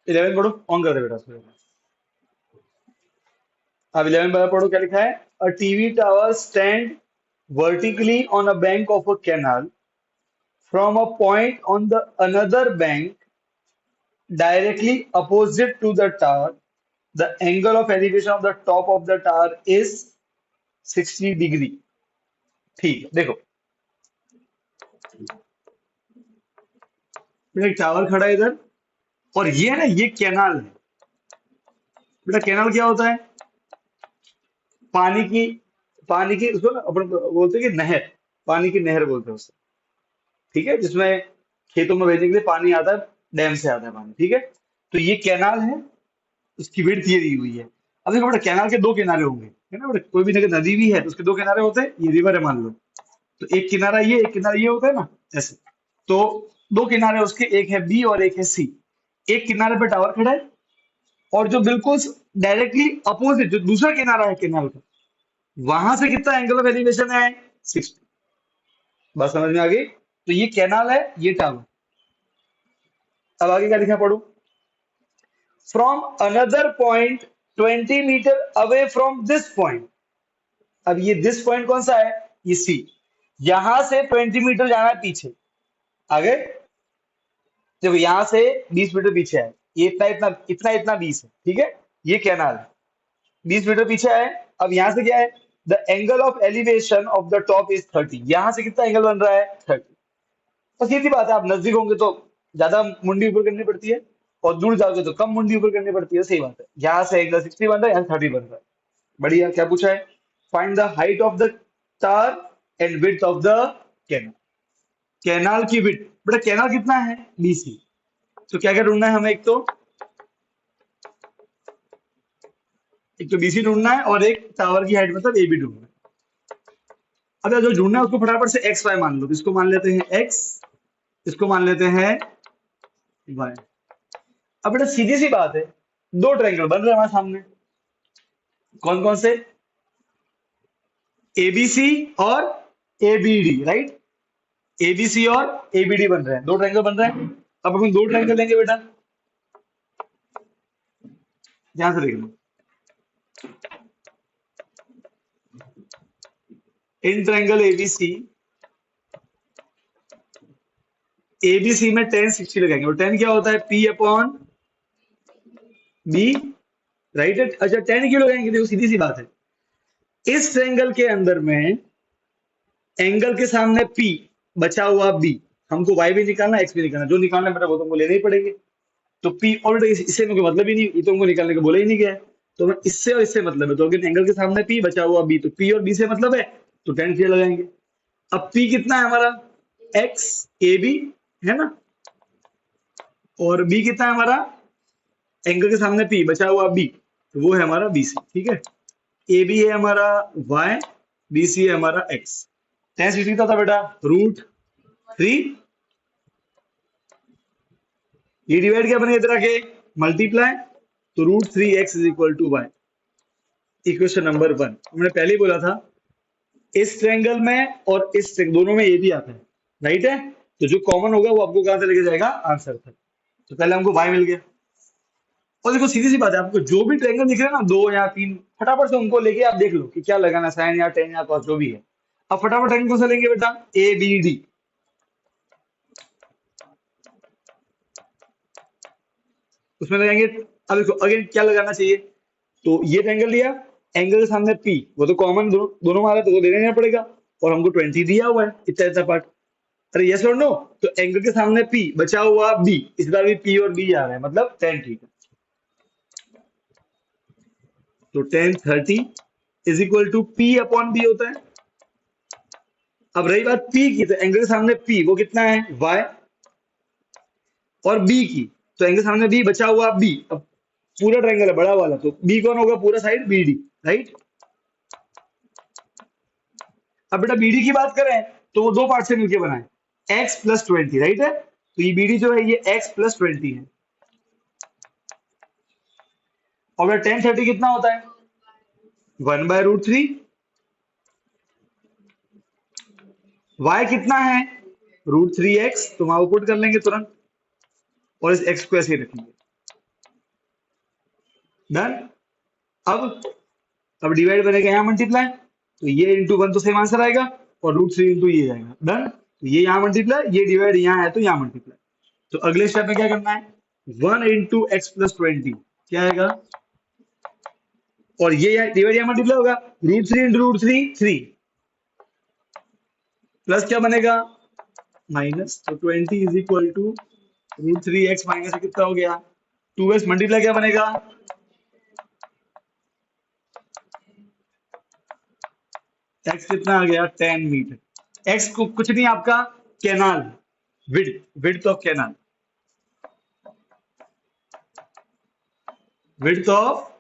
11 पढ़ो, ऑन कर दे बेटा उसको। अब 11 बार पढ़ो, क्या लिखा है? A TV tower stand vertically on a bank of a canal from a point on the another bank directly opposite to the tower. The angle of elevation of the top of the tower is 60 degree. ठीक है, देखो बेटा, एक tower खड़ा है इधर, और ये है ना, ये कैनाल है। बेटा कैनाल क्या होता है? पानी की, पानी की उसको ना अपन बोलते हैं कि नहर, पानी की नहर बोलते हैं उसे। ठीक है, जिसमें खेतों में भेजने के लिए पानी आता है, डैम से आता है पानी। ठीक है, तो ये कैनाल है, उसकी विड्थ ये दी हुई है। अब देखो बेटा, कैनाल के दो किनारे होंगे, है ना बेटा? कोई भी अगर नदी भी है तो उसके दो किनारे होते हैं, ये रिवर है मान लो, तो एक किनारा ये, एक किनारा ये होता है ना, ऐसे। तो दो किनारे उसके, एक है बी और एक है सी। एक किनारे पे टावर खड़ा है, और जो बिल्कुल डायरेक्टली अपोजिट जो दूसरा किनारा है कैनाल का, वहां से कितना एंगल ऑफ एलिवेशन है? 60। बात समझ में आ गई? तो ये कैनाल है, ये टावर। अब आगे क्या लिखा पढ़ो? From another point 20 metre away from this point. अब ये दिस पॉइंट कौन सा है? ये सी। यहां से 20 मीटर जाना है पीछे। आगे देखो, यहां से 20 मीटर पीछे है, ये इतना इतना इतना इतना 20 है। ठीक है, ये कैनाल है, 20 मीटर पीछे है। अब यहां से क्या है? The angle of elevation of the top is 30। यहां से कितना एंगल बन रहा है? 30। बस सीधी बात है, आप नजदीक होंगे तो ज्यादा मुंडी ऊपर करनी पड़ती है, और दूर जाओगे तो कम मुंडी ऊपर करनी पड़ती है। सही बात है, यहाँ से एंगल 60 बन रहा है, यहाँ 30 बन रहा है। बढ़िया। क्या पूछा है? Find the height of the tower and width of the canal. Canal की विड्थ, बेटा कैनाल कितना है? 20 फीट। तो क्या क्या ढूंढना है हमें? एक तो बीसी ढूंढना है, और एक टावर की हाइट मतलब ए बी ढूंढना है। अब यार जो ढूंढना है उसको फटाफट से एक्स वाई मान लो। इसको मान लेते हैं एक्स, इसको मान लेते हैं वाई। अब बेटा सीधी सी बात है, दो ट्रायंगल बन रहे हैं हमारे सामने। कौन कौन से? एबीसी और एबीडी, राइट? एबीसी और एबीडी बन रहे हैं, दो ट्रायंगल बन रहे हैं। अब अपन दो ट्रायंगल लेंगे बेटा, ध्यान से देख लो। इन ट्रायंगल एबीसी, एबीसी में टेन 60 लगाएंगे, और टेन क्या होता है? पी अपॉन बी, राइट है? अच्छा, टेन क्यों लगाएंगे? देखो सीधी सी बात है, इस ट्रायंगल के अंदर में एंगल के सामने पी, बचा हुआ बी। हमको वाई भी निकालना, एक्स भी निकालना, जो निकालना बेटा वो तुमको लेने ही पड़ेंगे। तो पी ऑलरेडी, इससे मुझे मतलब ही नहीं, ये तो हमको निकालने को बोला ही नहीं गया है। तो मैं इससे और इससे मतलब है, तो अगर एंगल के सामने पी, बचा हुआ बी, तो पी और बी से मतलब है, तो टेन क्लियर लगाएंगे। अब पी कितना है हमारा? एक्स ए बी, है ना? और बी कितना है हमारा? एंगल के सामने पी, बचा हुआ बी, तो वो है हमारा बी सी। ठीक है, ए बी है हमारा वाई, बी सी है हमारा एक्स। टेन सी कितना था बेटा? √3। ये डिवाइड क्या बनेगा तरह के? मल्टीप्लाई। तो √3x is equal to Y. Equation number 1। हमने पहले ही बोला था, इस ट्रायंगल में और इस दोनों में ये भी आता है, राइट है? तो जो कॉमन होगा वो आपको कहां से लेके जाएगा? आंसर तक। तो पहले हमको y मिल गया। और देखो सीधी सी बात है, आपको जो भी ट्रायंगल दिख रहा है ना, दो या तीन, फटाफट से उनको लेके आप देख लो कि क्या लगाना, साइन या टेन या कॉस, जो भी है। अब फटाफट ट्रायंगल कौन सा लेंगे बेटा? A B D. उसमें लगाएंगे। अब देखो अगेन क्या लगाना चाहिए? तो ये ट्रायंगल लिया, एंगल के सामने पी, वो तो कॉमन दोनों मारा, तो वो ले लेना पड़ेगा। और हमको 20 दिया हुआ है, इतना इतना पार्ट। अरे यस और नो? तो एंगल के सामने पी, बचा हुआ बी, इस बार भी पी और बी आ रहा है, मतलब 10। ठीक है, तो 10 30 is equal to P upon B होता है। अब रही बात पी की, तो एंगल के सामने पी वो कितना है? वाई। और बी की, तो एंगल के सामने बी, बचा हुआ बी। अब पूरा ट्रायंगल है बड़ा वाला, तो बी कौन होगा? पूरा साइड बी डी, राइट? अब बेटा बीडी की बात करें तो वो दो पार्ट से मिलकर बना है, x + 20, राइट है? तो ये बीडी जो है ये x + 20 है। और बेटा 10 30 कितना होता है? 1/√3। y कितना है? √3x। तो वहां पुट कर लेंगे तुरंत, और इस x को ऐसे ही रखेंगे। डन। अब अब डिवाइड बनेगा यहाँ मल्टीप्लाई, तो ये इंटू वन तो सेम आंसर आएगा, और रूट थ्री इंटू ये जाएगा। डन। तो ये यहाँ मल्टीप्लाई, ये डिवाइड यहाँ है तो यहाँ मल्टीप्लाई। तो अगले स्टेप में क्या करना है, one into X plus twenty क्या आएगा, और ये डिवाइड यहाँ मल्टीप्लाई होगा, root three into root three three, plus क्या बनेगा माइनस, तो twenty is equal to root three X minus कितना हो गया टू एक्स, मल्टीप्लाई क्या बनेगा, एक्स कितना आ गया 10 मीटर। एक्स को कुछ नहीं आपका canal, width width of canal, width of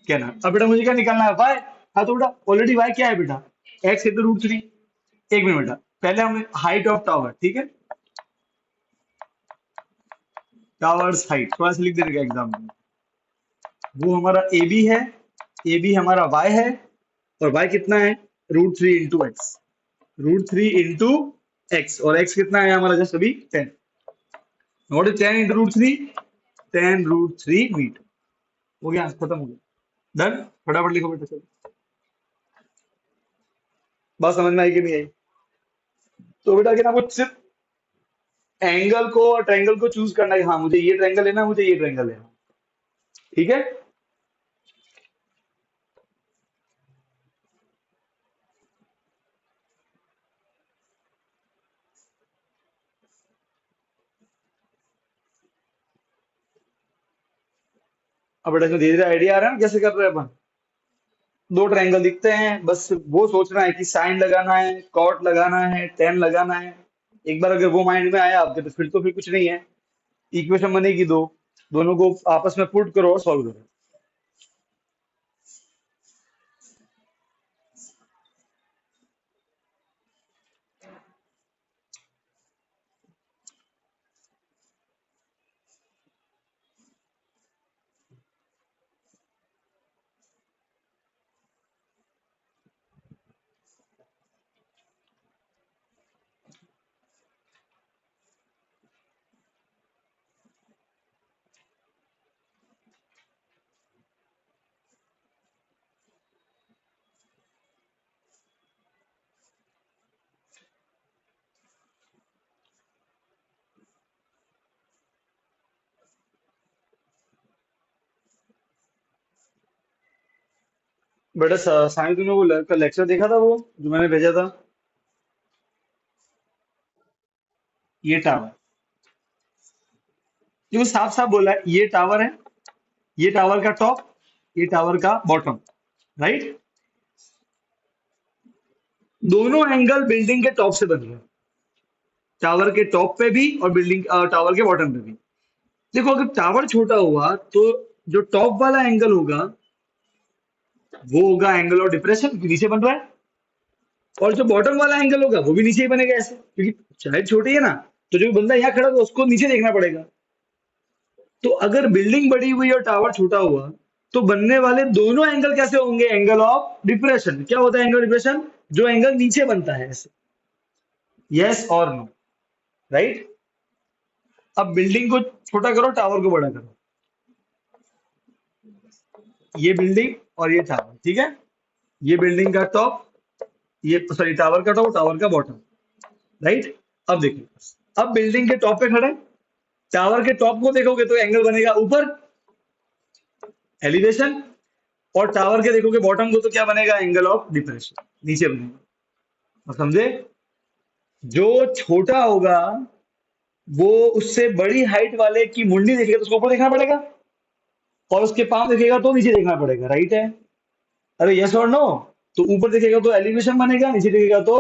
canal. अब बेटा मुझे क्या निकालना है, वाई। हाँ तो बेटा ऑलरेडी वाई क्या है बेटा, एक्स इंटू रूट थ्री। एक मिनट बेटा, पहले हमें हाइट ऑफ टावर, ठीक है, टावर्स हाइट थोड़ा सा लिख देगा एग्जाम में। वो हमारा ए बी है, ए बी हमारा वाई है, और वाई कितना है root three into X, root three into X, और एक्स कितना है हमारा जस्ट अभी 10, not 10 into root three, 10√3 metre. हो गया, खत्म हो गया। डन। फटाफट लिखो बेटा, चलो बात समझ में आई कि नहीं आई। तो बेटा क्या आपको सिर्फ एंगल को और ट्रायंगल को चूज करना है, हाँ मुझे ये ट्रायंगल लेना, मुझे ये ट्रायंगल लेना, ठीक है। अब बेटा इसमें धीरे धीरे आइडिया आ रहा है ना कैसे कर रहे हैं अपन। दो ट्रायंगल दिखते हैं, बस वो सोचना है कि साइन लगाना है, कॉट लगाना है, टेन लगाना है। एक बार अगर वो माइंड में आया आपके, तो फिर कुछ नहीं है, इक्वेशन बनेगी दो, दोनों को आपस में पुट करो और सॉल्व करो। बेटा साइंस में वो कल लेक्चर देखा था, वो जो मैंने भेजा था, ये टावर, जो साफ साफ बोला है ये टावर है, ये टावर का टॉप, ये टावर का बॉटम, राइट। दोनों एंगल बिल्डिंग के टॉप से बन रहे हैं, टावर के टॉप पे भी और बिल्डिंग टावर के बॉटम पे भी। देखो अगर टावर छोटा हुआ तो जो टॉप वाला एंगल होगा वो होगा एंगल ऑफ डिप्रेशन, नीचे बन रहा है, और जो बॉटम वाला एंगल होगा वो भी नीचे ही बनेगा ऐसे, क्योंकि साइड छोटी है ना, तो जो बंदा यहाँ खड़ा था उसको नीचे देखना पड़ेगा। तो अगर बिल्डिंग बड़ी हुई और टावर छोटा हुआ तो बनने वाले दोनों एंगल कैसे होंगे, एंगल ऑफ डिप्रेशन। क्या होता है एंगल डिप्रेशन, जो एंगल नीचे बनता है ऐसे, यस और नो, राइट। अब बिल्डिंग को छोटा करो, टावर को बड़ा करो, ये बिल्डिंग और ये टावर, ठीक है, ये बिल्डिंग का टॉप, ये सॉरी टावर का टॉप, टावर का बॉटम, राइट। अब देखिए, अब बिल्डिंग के टॉप पे खड़े, टावर के टॉप को देखोगे तो एंगल बनेगा ऊपर, एलिवेशन, और टावर के देखोगे बॉटम को तो क्या बनेगा, एंगल ऑफ डिप्रेशन, नीचे बनेगा। और समझे, जो छोटा होगा वो उससे बड़ी हाइट वाले की मुंडी देखेगा तो उसको ऊपर देखना पड़ेगा, और उसके पांव देखेगा तो नीचे देखना पड़ेगा, राइट है। अरे यस और नो, तो ऊपर देखेगा तो एलिवेशन बनेगा, नीचे देखेगा तो,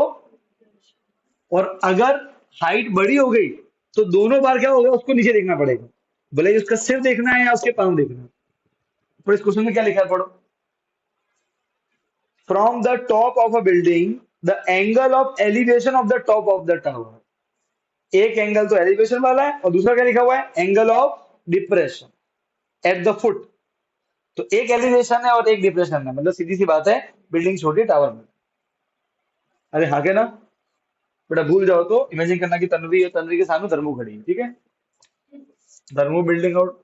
और अगर हाइट बड़ी हो गई तो दोनों बार क्या होगा, उसको नीचे देखना पड़ेगा, भले ही उसका सिर देखना है या उसके पांव देखना है। पर इस क्वेश्चन में क्या लिखा है पढ़ो, from the top of a building the angle of elevation of the top of the tower. एक एंगल तो एलिवेशन वाला है और दूसरा क्या लिखा हुआ है, angle of depression at the foot. तो एक एलिवेशन है और एक डिप्रेशन है, मतलब सीधी सी बात है, बिल्डिंग छोटी टावर में। अरे हाँ के ना बेटा, भूल जाओ तो इमेजिन करना कि तन्वी और तन्वी के सामने धर्मू खड़ी है, ठीक है, धर्मू बिल्डिंग और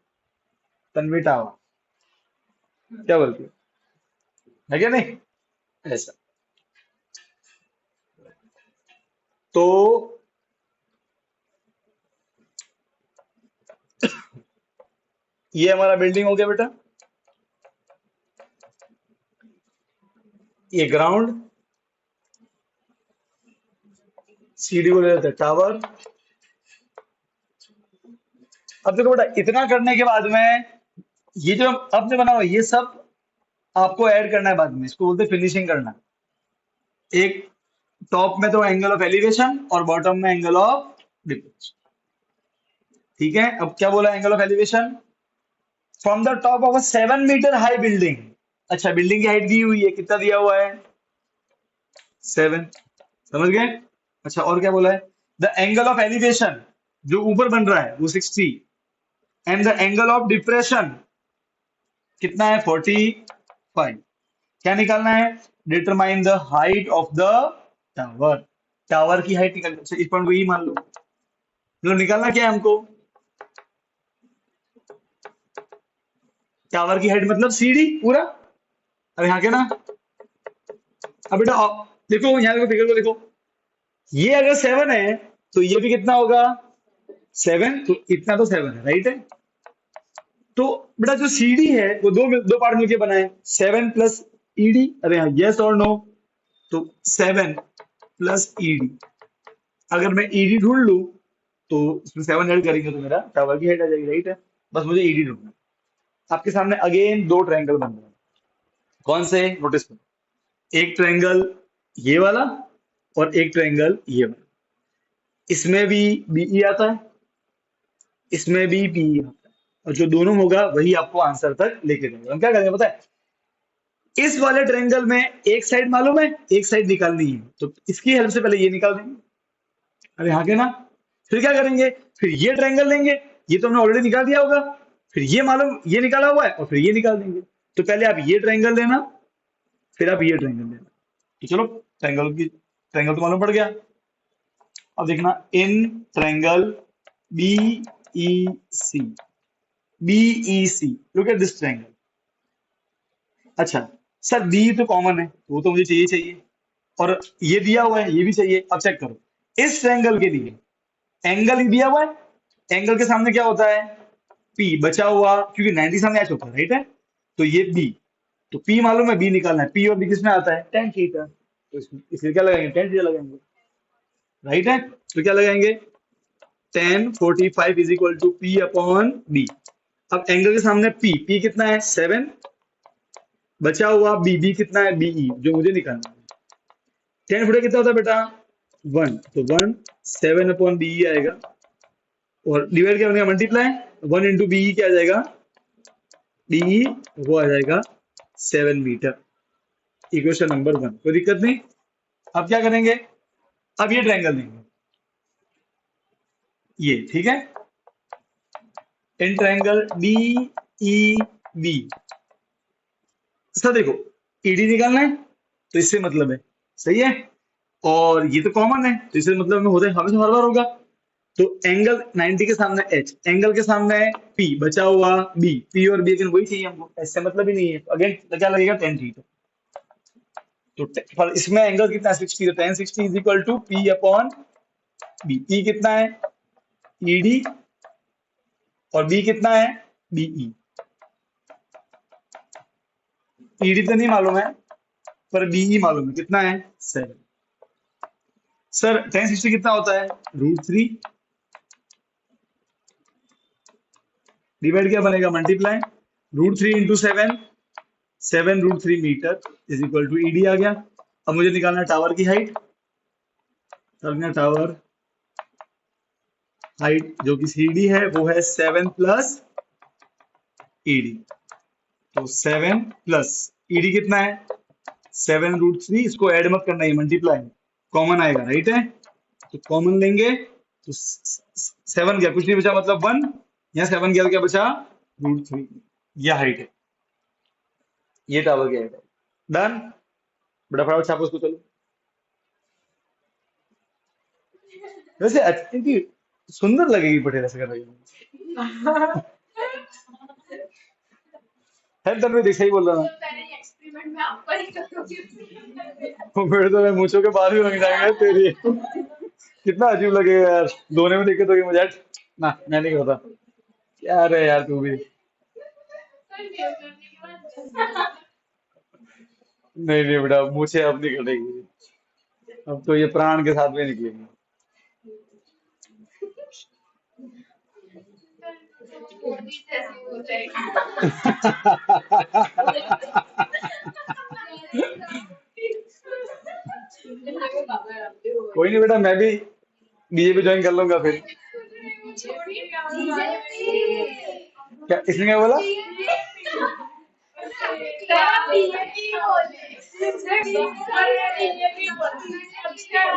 तन्वी टावर, क्या बोलती है क्या नहीं? ऐसा। तो ये हमारा बिल्डिंग हो गया बेटा, ये ग्राउंड, सीडी को ले लेते हैं टावर। अब देखो बेटा, इतना करने के बाद में ये जो अब जो बना हुआ है, ये सब आपको ऐड करना है बाद में, इसको बोलते हैं फिनिशिंग करना। एक टॉप में तो एंगल ऑफ एलिवेशन और बॉटम में एंगल ऑफ डिप्रेशन। ठीक है, अब क्या बोला angle of elevation? From the top of a 7 metre high building. अच्छा, बिल्डिंग की हाइट दी हुई है, कितना दिया हुआ है? 7। समझ गए? अच्छा, और क्या बोला है? द एंगल ऑफ एलिवेशन जो ऊपर बन रहा है वो 60, and the angle of depression कितना है? 45। क्या निकालना है? Determine the height of the tower. Tower की हाइट निकाल, अच्छा, इस पॉइंट को ई मान लो। मतलब निकालना क्या है हमको? टावर की हाइट मतलब सीढ़ी पूरा। अब यहाँ के ना, अब बेटा देखो, यहाँ देखो, फिगर को देखो, ये अगर 7 है तो ये भी कितना होगा? 7। तो इतना तो 7 है, राइट है? तो बेटा जो सीडी है वो दो पार्ट मिलके बना है, 7 प्लस ईडी। अरे हाँ, यस और नो? तो 7 प्लस ईडी, अगर मैं ईडी ढूंढ लूं तो इसमें 7 ऐड करेंगे तो मेरा टावर की हाइट आ जाएगी, राइट है? बस मुझे ईडी ढूंढना है। आपके सामने अगेन दो ट्रायंगल बन रहे हैं। कौन से? नोटिस करो, एक ट्रायंगल ये वाला और एक ट्रायंगल ये वाला। इसमें भी बीई आता है, इसमें भी बीई आता है, और जो दोनों होगा वही आपको आंसर तक लेके जाएगा। हम क्या करेंगे पता है? इस वाले ट्रायंगल में एक साइड मालूम है, एक साइड निकालनी है, तो इसकी हेल्प से पहले ये निकाल देंगे। अरे हाँ के ना? फिर क्या करेंगे? फिर ये ट्रायंगल लेंगे, ये तो हमने ऑलरेडी निकाल दिया होगा। फिर ये मालूम, ये निकाला हुआ है, और फिर ये निकाल देंगे। तो पहले आप ये ट्रायंगल लेना, फिर आप ये ट्रायंगल लेना। तो चलो, ट्रायंगल तो मालूम पड़ गया। अब देखना, in triangle B E C, BEC, look at this triangle. अच्छा सर, बी तो कॉमन है, वो तो मुझे चाहिए चाहिए, और ये दिया हुआ है, ये भी चाहिए। अब चेक करो, इस ट्रायंगल के लिए एंगल ही दिया हुआ है, एंगल के सामने क्या होता है? पी बचा हुआ, क्योंकि 90 सामने एच होता है, राइट है? तो ये बी, तो पी मालूम है, बी निकालना है। पी और बी किसमें आता है? Ten theta. तो इसलिए क्या लगाएंगे? टेन थीटा लगाएंगे, राइट है? तो क्या लगाएंगे? Tan 45 is equal to P upon B. अब एंगल के सामने पी, पी कितना है? 7, बचा हुआ बी, बी कितना है? बीई, जो मुझे निकालना है। टेन फुटे कितना होता है बेटा? 1, तो 1 7 अपॉन बीई आएगा, और डिवाइड क्या बनेगा? मल्टीप्लाई। 1 इंटू बीई क्या आ जाएगा? बीई वो आ जाएगा 7 मीटर। इक्वेशन नंबर 1, कोई दिक्कत नहीं। अब क्या करेंगे? अब ये ट्रायंगल लेंगे, ये ठीक है, in triangle D E B. Sir देखो, ईडी निकालना है तो इससे मतलब है, सही है, और ये तो कॉमन है तो इससे मतलब में होता है, हमेशा हर बार होगा। तो एंगल 90 के सामने एच, एंगल के सामने पी, बचा हुआ बी, पी और बी, लेकिन वही चाहिए हमको, इससे मतलब ही नहीं है। अगेन क्या लगेगा? Tan theta. तो पर इसमें एंगल कितना? 60, तो tan 60 is equal to P upon B. P कितना है? ईडी, और बी कितना है? बीई। ईडी तो नहीं मालूम है, पर बीई मालूम है, कितना है? 7। सर टेन 60 कितना होता है? √3, डिवाइड क्या बनेगा? Multiply. √3 into 7, 7 √3 metre is equal to ED आ गया। अब मुझे निकालना टावर की हाइट। टावर हाइट जो कि सीडी है वो है 7 प्लस ईडी। तो 7 प्लस ईडी कितना है? 7 √3, इसको ऐड मत करना, है मल्टीप्लाई, कॉमन आएगा, राइट है? तो कॉमन लेंगे तो 7 गया, कुछ नहीं बचा, मतलब 1। यहाँ 7 गया तो क्या बचा? √3। यह हाइट है, ये टावर की हाइट है। डन। बड़ा फटाफट छापो उसको, चलो। वैसे इनकी सुंदर लगेगी पटेल ऐसे कर रही है। तन्वी देख सही बोल रहा हूँ। तो फिर तो मैं मूंछों के बाल भी बन जाएंगे तेरी। कितना अजीब लगेगा यार, धोने में दिक्कत होगी मुझे। ना मैं नहीं होता। क्या रे यार तू भी। नहीं नहीं बेटा, मूछें अब नहीं कटेगी। अब तो ये प्राण के साथ में निकलेगी। कोई नहीं बेटा, मैं भी बीजेपी ज्वाइन कर लूंगा फिर। क्या इसने क्या बोला?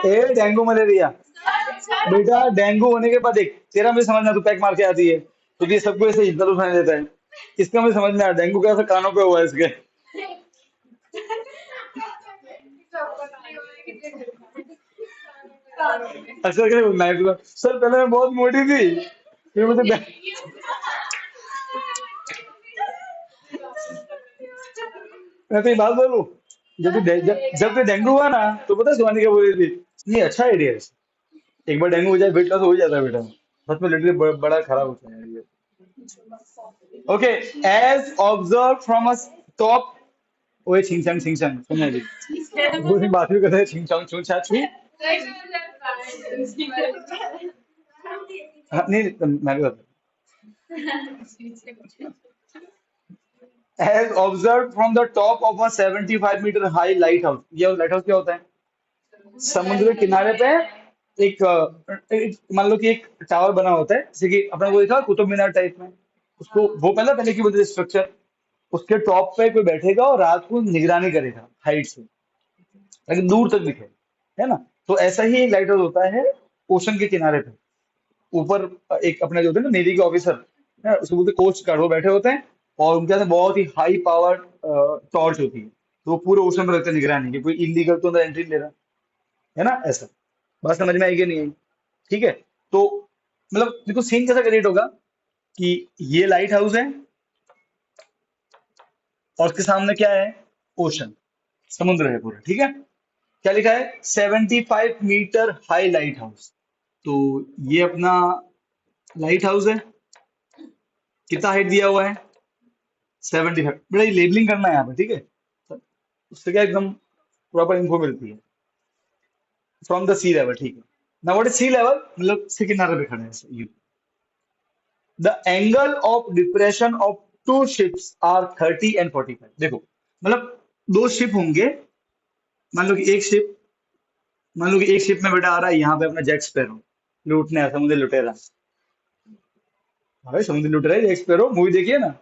ए डेंगू मलेरिया। बेटा डेंगू होने के बाद देख, तेरा मुझे समझ में तू पैक मार के आती है तो ये सबको ऐसे इज्जत उठाने देता है। इसका मुझे समझ में आया, डेंगू कैसे कानों पे हुआ है इसके। अक्सर क्या बोलना है तुझे? सर पहले मैं बहुत मोटी थी, फिर मुझे मैं तो ये बात बोलूं, जब तो डेंगू हुआ ना, तो पता है शिवानी क्या बोल रही थी? नहीं अच्छा आइडिया है। एक बार डेंगू हो जाए बेटा तो हो ही जाता है बेटा। सच में लिटरली बड़ा खराब होता है ये। Okay, as observe from a top. ओए छिंग चंग सुनने दी। वो दिन बात भी करते हैं छिंग चंग छू छा छू। हाँ, नहीं मैं भी बता। As observe from the top of a 75 metre high lighthouse. ये लाइट हाउस क्या होता है? समुद्र के किनारे पे मान लो कि एक टावर बना होता है, जैसे कि अपना वो देखा कुतुब मीनार टाइप में। उसको वो पहले की बोलते थे स्ट्रक्चर। उसके टॉप पे कोई बैठेगा और रात को निगरानी करेगा हाइट से, ताकि दूर तक दिखे। है ना? तो ऐसा ही एक लाइट हाउस होता है ओशन के किनारे पे। ऊपर एक अपने जो होते हैं ना नेवी के ऑफिसर, है उसको बोलते कोस्ट गार्ड, वो बैठे होते हैं। और उनके हाथ में बहुत ही हाई पावर टॉर्च होती है, तो वो पूरे ओशन में रखते हैं निगरानी कि कोई इलीगल तो अंदर एंट्री ले रहा है ना। ऐसा बात समझ में आई कि नहीं आई? ठीक है। तो मतलब देखो सीन कैसा क्रिएट होगा कि ये लाइट हाउस है और उसके सामने क्या है? ओशन, समुद्र है पूरा। ठीक है। क्या लिखा है? 75 मीटर हाई लाइट हाउस। तो ये अपना लाइट हाउस है। कितना हाइट दिया हुआ है? 75। बेटा ये लेबलिंग करना है यहाँ पे, ठीक है। उससे क्या एकदम प्रॉपर इन्फो मिलती है। फ्रॉम द सी लेवल, ठीक है। ना व्हाट इज सी लेवल, मतलब सी किनारे पे खड़े हैं ऐसे। The angle of depression of two ships are 30 and 45। देखो मतलब दो शिप होंगे। मान लो कि एक शिप मान लो कि एक शिप में बेटा आ रहा है यहाँ पे अपना जैक स्पैरो लूटने आया, समुद्र लुटेरा। अरे समुद्र लुटेरा है जैक स्पैरो, मूवी देखिए ना,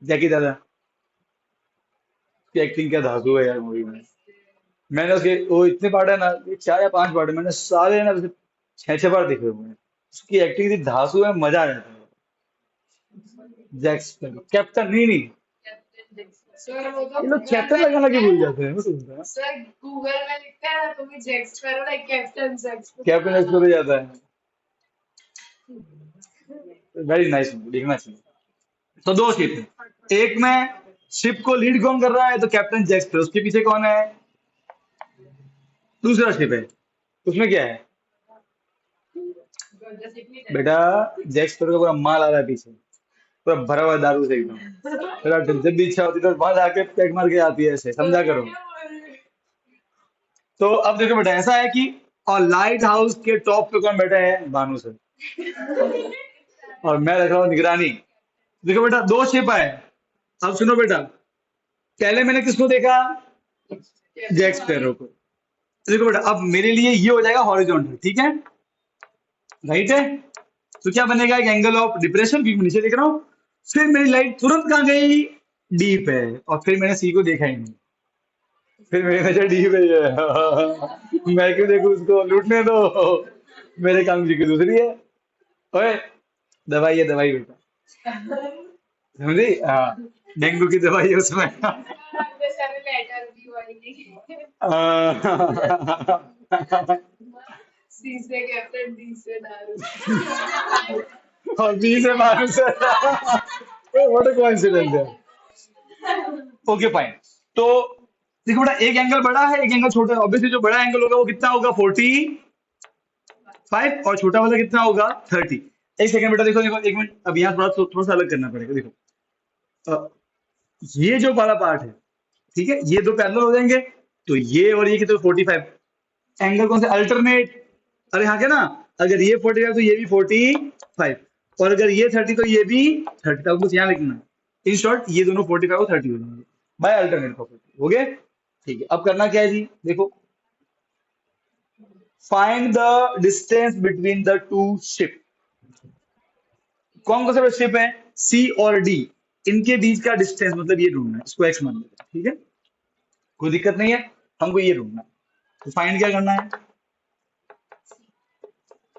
जैकी दादा की एक्टिंग क्या धांसू है यार मूवी में। मैंने उसके वो इतने पार्ट है ना, ये 4 या 5 पार्ट है, मैंने सारे ना 6 6 बार देखे हुए हैं। उसकी एक्टिंग इतनी धांसू है, मजा आ जाता है। जैक स्पैरो कैप्टन नहीं नहीं, ये लोग कैप्टन लगाना क्यों भूल जाते हैं, मैं समझता है। कैप्टन एक्सप्लोर हो जाता है। वेरी नाइस, देखना चाहिए। तो दो शिप है, एक में शिप को लीड कौन कर रहा है? तो कैप्टन जैक स्पैरो। उसके पीछे कौन है? दूसरा शिप है, उसमें क्या है? बेटा जैक स्पैरो का पूरा माल आ रहा है पीछे, पूरा भरा हुआ है दारू से एकदम। बेटा जब भी इच्छा होती है तो वहां जाके पैक मार के आती है, ऐसे समझा करो। तो अब देखो बेटा ऐसा है कि और लाइट हाउस के टॉप पे कौन बैठा है? भानु सर। और मैं रख रहा हूँ निगरानी। देखो बेटा दो शिप है। अब सुनो बेटा, पहले मैंने किसको देखा? जैक स्पैरो को। देखो बेटा अब मेरे लिए ये हो जाएगा हॉरिजॉन्टल, ठीक है, राइट है। तो क्या बनेगा? एक एंगल ऑफ डिप्रेशन, क्योंकि मैं नीचे देख रहा हूँ। फिर मेरी लाइट तुरंत कहाँ गई? डीप है। और फिर मैंने सी को देखा ही नहीं। फिर मेरी नजर डीप है। मैं क्यों देखूं उसको, लूटने दो। मेरे काम की दूसरी है। ओए दवाई है, दवाई बेटा, समझी? हाँ, डेंगू की दवाई है उसमें। और बी से मारू से। व्हाट अ कोइंसिडेंस है। Okay fine. तो देखो बेटा, एक एंगल बड़ा है, एक एंगल छोटा है। ऑब्वियसली जो बड़ा एंगल होगा वो कितना होगा, 45, और छोटा वाला कितना होगा, 30। एक सेकंड बेटा, देखो देखो, एक मिनट, अब यहाँ थोड़ा थोड़ा सा अलग करना पड़ेगा। देखो, अ, ये जो वाला पार्ट है, ठीक है, ये दो पैरेलल हो जाएंगे, तो ये और ये कितना, 45। एंगल कौन से, अल्टरनेट। अरे हाँ क्या ना, अगर ये 45 तो ये भी 45, और अगर ये 30 तो ये भी 30। तो कुछ यहाँ लिखना, इन शॉर्ट ये दोनों 45 और 30 हो जाएंगे बाय अल्टरनेट प्रॉपर्टी। हो गए, ठीक है। अब करना क्या है जी, देखो, find the distance between the two ship. कौन कौन से शिप है, सी और डी, इनके बीच का डिस्टेंस मतलब ये ढूंढना है, इसको एक्स मान लेते हैं, ठीक है, कोई दिक्कत नहीं है, हमको ये ढूंढना है। तो फाइंड क्या करना है,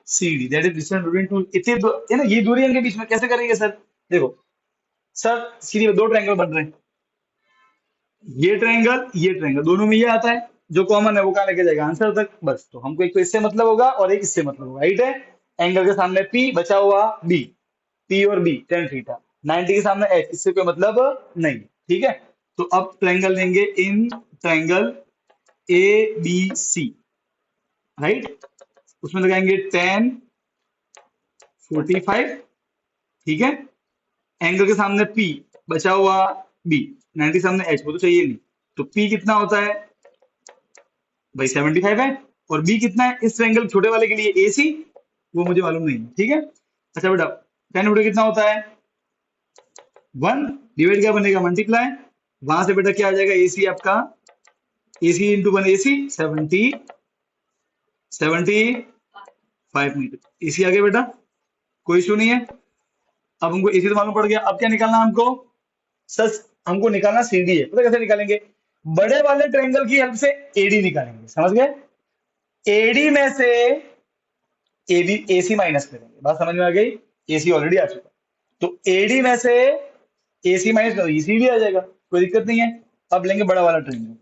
C D, that is distance between two, इतने है ना, ये दूरी इनके बीच में, कैसे करेंगे सर, देखो सर, सीधी दो ट्रायंगल बन रहे हैं, ये ट्रायंगल दोनों में ये आता है, जो कॉमन है वो कहाँ लेके जाएगा, आंसर तक, बस। तो हमको एक तो इससे मतलब होगा और एक इससे मतलब होगा, राइट है। एंगल के सामने पी, बचा हुआ बी, पी और बी टेन थीटा, 90 के सामने एच, इससे कोई मतलब नहीं, ठीक है। तो अब ट्रायंगल लेंगे, in triangle A B C, right, उसमें लगाएंगे 10 45, ठीक है। एंगल के सामने P, बचा हुआ B, 90 सामने H, वो तो चाहिए नहीं। तो P कितना होता है भाई, 75 है। और B कितना है इस ट्रायंगल छोटे वाले के लिए, AC, वो मुझे मालूम नहीं है, ठीक है। अच्छा बेटा, 10 बटे कितना होता है 1, डिवाइड क्या बनेगा, मल्टीप्लाई, वहां से बेटा क्या आ जाएगा, AC आपका, AC into 1 AC, 75 metre, AC आ गया बेटा, कोई इशू नहीं है। अब हमको AC तो मालूम पड़ गया, अब क्या निकालना है हमको, सर हमको निकालना CD है, पता कैसे निकालेंगे, बड़े वाले ट्रायंगल की हेल्प से AD निकालेंगे, समझ गए। AD में से AB AC माइनस करेंगे, बात समझ में आ गई, AC ऑलरेडी आ चुका, तो AD में से AC माइनस करो, CD आ जाएगा, कोई दिक्कत नहीं है। अब लेंगे बड़ा वाला triangle,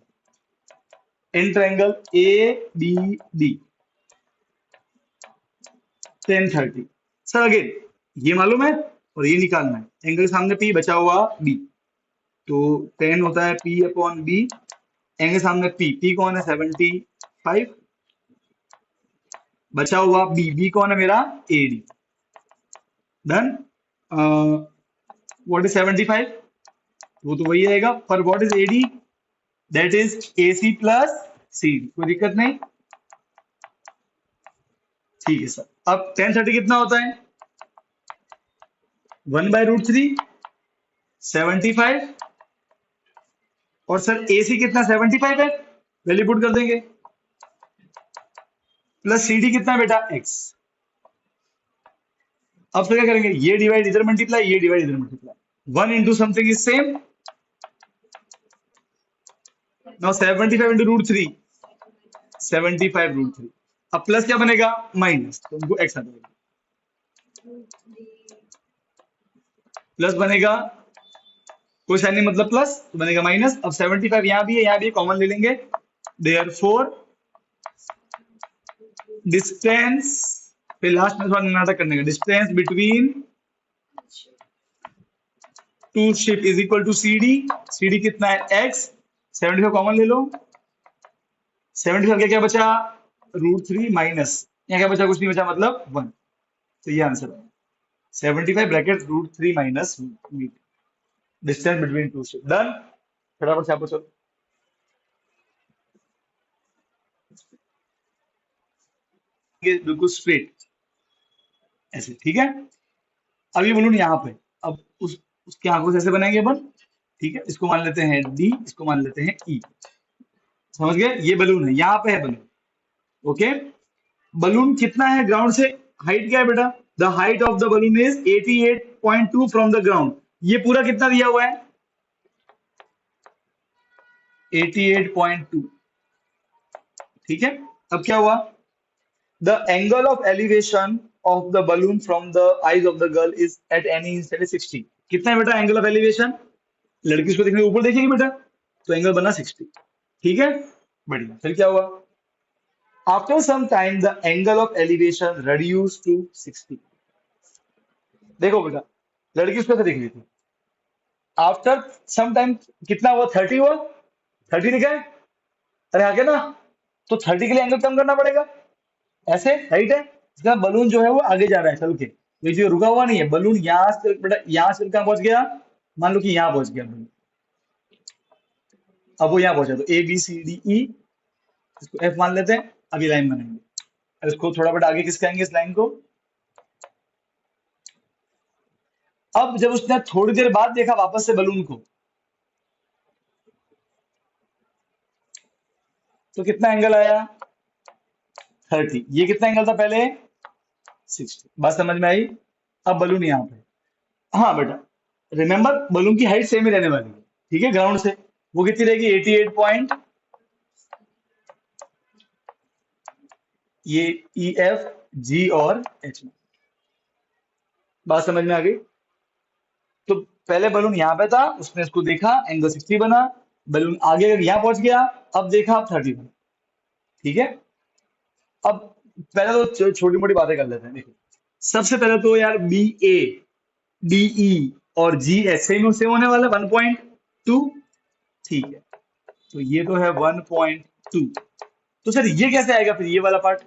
in triangle ABD 10 30, sir again ये मालूम है और ये निकालना है, एंगल के सामने P, बचा हुआ B, तो 10 होता है P अपॉन B, एंगल सामने P कौन है 75, बचा हुआ B कौन है मेरा AD, डन। व्हाट इज 75, वो तो वही आएगा, पर what is AD, that is AC plus CD, कोई दिक्कत नहीं, ठीक है सर। अब 10 30 कितना होता है 1/√3, 75, और सर AC कितना 75 है, वैल्यू पुट कर देंगे, प्लस CD कितना बेटा X। अब तो क्या करेंगे, ये डिवाइड इधर मल्टीप्लाई, ये डिवाइड इधर multiply, 1 into something is same, now 75 into √3, 75 √3, अब प्लस क्या बनेगा, माइनस, तो उनको एक्स आ जाएगा, प्लस बनेगा, कोई साइन नहीं मतलब प्लस, तो बनेगा माइनस। अब 75 यहाँ भी है, यहाँ भी कॉमन ले लेंगे, देयरफॉर डिस्टेंस, फिर लास्ट में थोड़ा नाटक करने का, distance between two ship is equal to CD कितना है x, 75 कॉमन ले लो, 75 क्या क्या बचा, √3 माइनस, यहाँ क्या बचा, कुछ नहीं बचा, मतलब 1, तो ये आंसर है 75 bracket √3 minus metre, distance between two ship, done. फटाफट से आप चलो, ये बिल्कुल स्ट्रेट ऐसे, ठीक है। अब ये बलून यहाँ पे, अब उसके आंखों से ऐसे बनाएंगे अपन, ठीक है, इसको मान लेते हैं D, इसको मान लेते हैं E, समझ गए, ये बलून है, यहाँ पे है बलून, ओके। बलून कितना है ग्राउंड से, हाइट क्या है बेटा, the height of the balloon is 88.2 from the ground, ये पूरा कितना दिया हुआ है 88.2, ठीक है। अब क्या हुआ, the angle of elevation of the balloon from the eyes of the girl is at any instant 60, कितना है बेटा एंगल ऑफ एलिवेशन, लड़की उसको देखने ऊपर देखेगी बेटा, तो एंगल बना 60, ठीक है, बढ़िया। फिर क्या हुआ, after some time the angle of elevation reduced to 60, देखो बेटा, लड़की उसको ऐसे देख रही थी, आफ्टर सम टाइम कितना हुआ, 30 हुआ, 30 दिखा है, अरे आगे ना, तो 30 के लिए एंगल कम करना पड़ेगा, ऐसे राइट है। इसका बलून जो है वो आगे जा रहा है चल के, ये जो रुका हुआ नहीं है बलून, यहाँ से बेटा यहाँ से कहाँ पहुंच गया, मान लो कि यहाँ पहुंच गया बलून, अब वो यहाँ पहुंचा, तो ए बी सी डी ई, इसको एफ मान लेते हैं, अभी लाइन बनाएंगे, अब इसको थोड़ा बड़ा आगे किसका आएंगे, इस लाइन को। अब जब उसने थोड़ी देर बाद देखा वापस से बलून को, तो कितना एंगल आया, 30, ये कितना एंगल था पहले, 60, बात समझ में आई। अब बलून यहाँ पे, हाँ बेटा रिमेंबर बलून की हाइट सेम ही रहने वाली है, ठीक है, ग्राउंड से, वो कितनी रहेगी 88 पॉइंट, ये ई एफ जी और एच, बात समझ में आ गई। तो पहले बलून यहाँ पे था, उसने इसको देखा एंगल 60 बना, बलून आगे यहाँ पहुंच गया, अब देखा अब 30 बना, ठीक है। अब पहले तो छोटी मोटी बातें कर लेते हैं, देखो सबसे पहले तो यार बी ए डी ई और जी एच सेम से होने वाला 1.2, ठीक है, तो ये तो है 1.2, तो सर ये कैसे आएगा फिर, ये वाला पार्ट,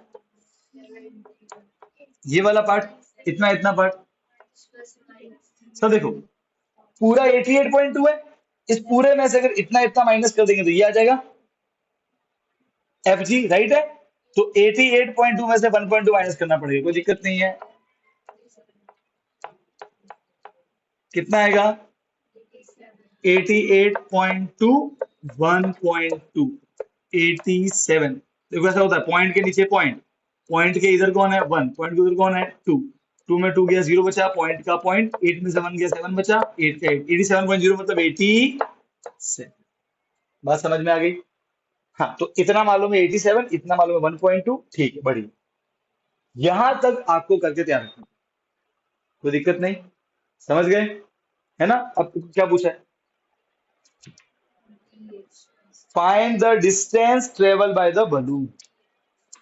ये वाला पार्ट, इतना इतना पार्ट, सर देखो पूरा 88.2 है, इस पूरे में से अगर इतना इतना माइनस कर देंगे तो ये आ जाएगा एफ जी, राइट है, तो 88.2 में से 1.2 माइनस करना पड़ेगा, कोई दिक्कत नहीं है, कितना आएगा 88.2 1.2 87, देखो ऐसा होता है पॉइंट के नीचे पॉइंट, पॉइंट के इधर कौन है 1, पॉइंट के उधर कौन है 2, 2 में 2 गया 0 बचा, पॉइंट का पॉइंट, 8 में 7 गया 7 बचा, 8 का 8, 87.0 मतलब 87, बात समझ में आ गई। हाँ तो इतना मालूम है 87, इतना मालूम है 1.2, ठीक है बढ़िया, यहां तक आपको करके तैयार रखना, कोई दिक्कत नहीं, समझ गए, है ना। अब क्या पूछा है, find the distance travel by the balloon,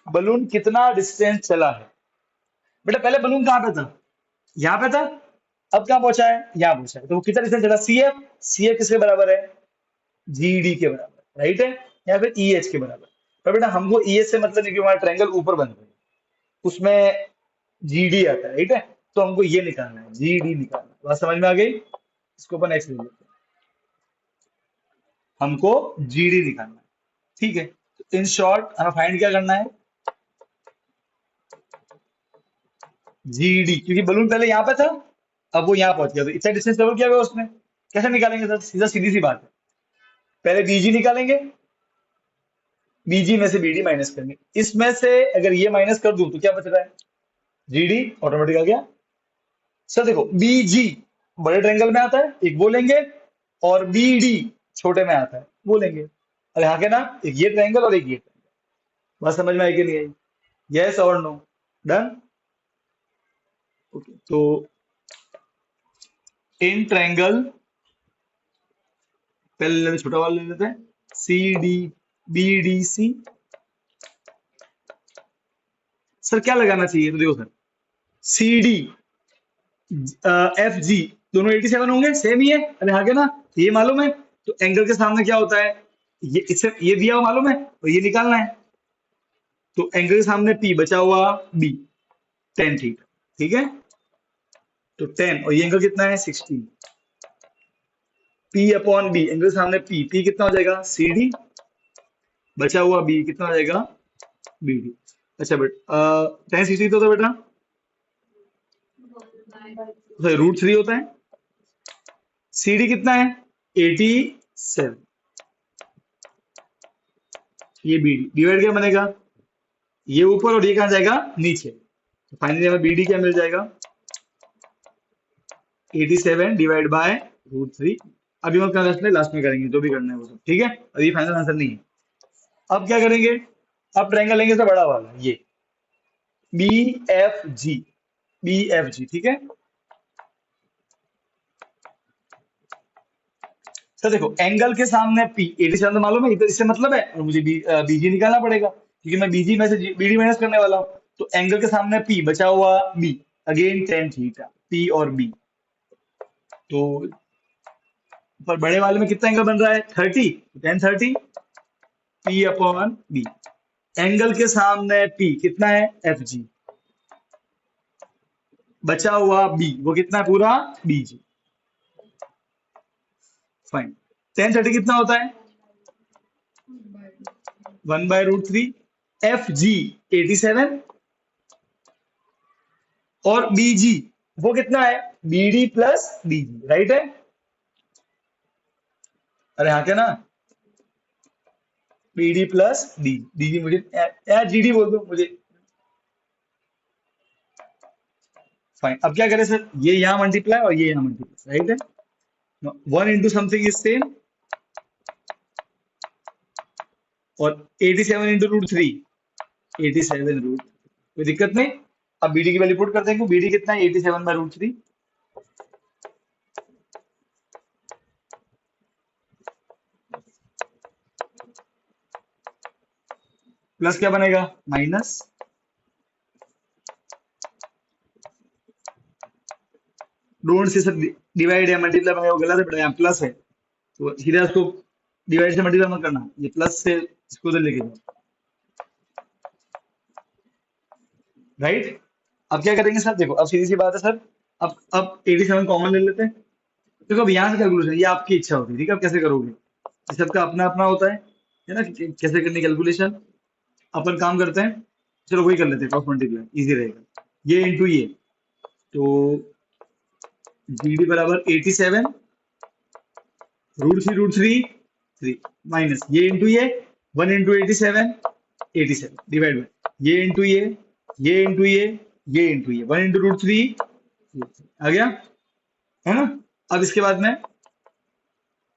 balloon कितना डिस्टेंस चला है, बेटा पहले बलून कहाँ पे था, यहाँ पे था, अब कहाँ पहुंचा है, यहाँ पहुंचा है, तो वो कितना डिस्टेंस चला, सी एफ, सी एफ किसके बराबर है, जी डी के बराबर, राइट है, या फिर ई एच के बराबर, पर बेटा हमको ई एच से मतलब नहीं कि हमारा ट्रायंगल ऊपर बन रहा है, उसमें जी डी आता है, राइट है, तो हमको ये निकालना है, जी डी निकालना है, बात समझ में आ गई, इसको अपन एक्स ले लेते हैं, हमको जी डी निकालना है, ठीक है, तो इन शॉर्ट हमें फाइंड क्या करना है, जी डी, क्योंकि बलून पहले यहाँ पे था, अब वो यहाँ पहुंच गया, तो इतना डिस्टेंस कवर किया हुआ उसने, कैसे निकालेंगे सर, सीधा सीधी सी बात है, पहले बीजी निकालेंगे, बीजी में से बीडी माइनस करेंगे, इसमें से अगर ये माइनस कर दूं तो क्या बच रहा है, जीडी ऑटोमेटिक आ गया। सर देखो बीजी बड़े ट्रायंगल में आता है, एक वो लेंगे, और बीडी छोटे में आता है, वो लेंगे, अरे हाँ के ना, एक ये ट्रायंगल और एक ये ट्रायंगल, बात समझ में आई कि नहीं आई, यस और नो, डन, ओके, तो इन ट्रायंगल, पहले छोटा वाला ले लेते हैं, C D B D C, sir क्या लगाना चाहिए, तो देखो sir C D F G दोनों 87 होंगे, सेम ही है, अरे हाँ क्या ना, ये मालूम है, तो एंगल के सामने क्या होता है, ये इससे ये दिया हुआ मालूम है, तो ये निकालना है, तो एंगल के सामने पी बचा हुआ बी, टेन थीटा, ठीक है, तो 10 और ये एंगल कितना है 16, पी अपॉन बी, एंगल के सामने पी, पी कितना हो जाएगा सी डी, बचा हुआ बी कितना हो जाएगा बी डी, अच्छा बेटा 10 60 तो होता है बेटा, √3 होता है, सी डी कितना है 87, ये बी डी, डिवाइड क्या बनेगा, ये ऊपर और ये कहां जाएगा नीचे, तो फाइनली हमें बी डी क्या मिल जाएगा 87 डिवाइड बाय √3, अभी हम लास्ट में करेंगे जो भी करना है वो सब, ठीक है, अभी फाइनल आंसर नहीं है। अब क्या करेंगे, अब ट्रायंगल लेंगे तो बड़ा वाला ये B F G, B F G, ठीक है, सर देखो एंगल के सामने पी 87 तो मालूम है, इधर इससे मतलब है, और मुझे बीजी निकालना पड़ेगा क्योंकि मैं बीजी में से बीडी माइनस करने वाला हूँ, तो एंगल के सामने पी बचा हुआ B, again tan theta, P और बी, तो पर बड़े वाले में कितना एंगल बन रहा है 30, tan 30 P upon B. Angle के सामने P कितना है एफ जी, बचा हुआ B वो कितना है पूरा बी जी। फाइन। tan 30 कितना होता है 1/√3 एफ जी 87 और बी जी वो कितना है B D plus B G, right है। अरे हाँ क्या ना, B D plus D D G, मुझे यार जी डी बोल दो मुझे। फाइन। अब क्या करें सर, ये यहाँ मल्टीप्लाई और ये यहाँ मल्टीप्लाई, राइट है। 1 into समथिंग इज सेम और 87 into √3 87 √, कोई दिक्कत नहीं। अब बी डी की वैल्यू पुट कर देंगे, बी डी कितना है 87/√3 प्लस क्या बनेगा minus, don't say sir divide या मल्टीप्लाई बनेगा, वो गलत है बेटा, यहाँ प्लस है तो सीधा उसको डिवाइड से मल्टीप्लाई मत करना, ये प्लस से इसको उधर लेके जाओ, राइट। अब क्या करेंगे सर, देखो अब सीधी सी बात है सर, अब 87 कॉमन ले लेते हैं। देखो अब यहाँ से कैलकुलेशन ये आपकी इच्छा होती है, ठीक है, अब कैसे करोगे, ये सबका अपना अपना होता है ना, कैसे करनी कैलकुलेशन। अपन काम करते हैं, चलो वही कर लेते हैं, क्रॉस मल्टीप्लाई इजी रहेगा। ये इंटू ये, तो जी डी बराबर 87 √3 माइनस ये इंटू ये 1 इंटू 87 डिवाइड बाय ये इंटू ये इंटू ये इंटू ये 1 इंटू √3 आ गया, है ना। अब इसके बाद में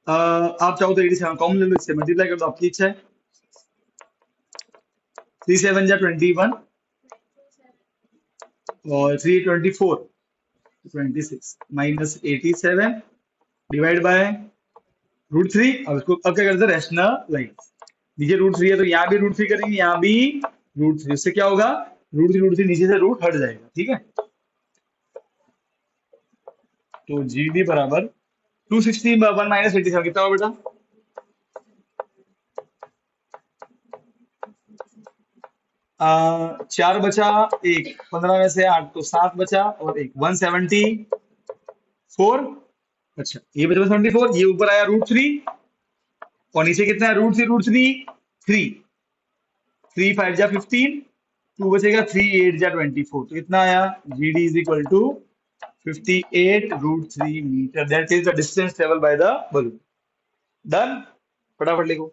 आप चाहो तो 87 कॉमन ले लो, इससे मल्टीप्लाई कर दो, आपकी इच्छा है। 3 7 जा 21 और 3 24 26 माइनस 87 डिवाइड बाय √3। अब इसको अब क्या करते हैं रैशनलाइज, नीचे √3 है तो यहाँ भी √3 करेंगे, यहाँ भी √3, इससे क्या होगा √3 नीचे से रूट हट जाएगा, ठीक है। तो जी डी बराबर 261 माइनस 87 कितना होगा बेटा, चार बचा एक, 15 में से 8 तो 7 बचा और एक 174। अच्छा ये बचा 174, ये ऊपर आया √3 और नीचे कितना है √3 3 3 5 जा 15, 2 बचेगा 3 8 जा 24, तो कितना आया G D is equal to 58 √3 metre, that is the distance travel by the balloon. Done, फटाफट लिखो।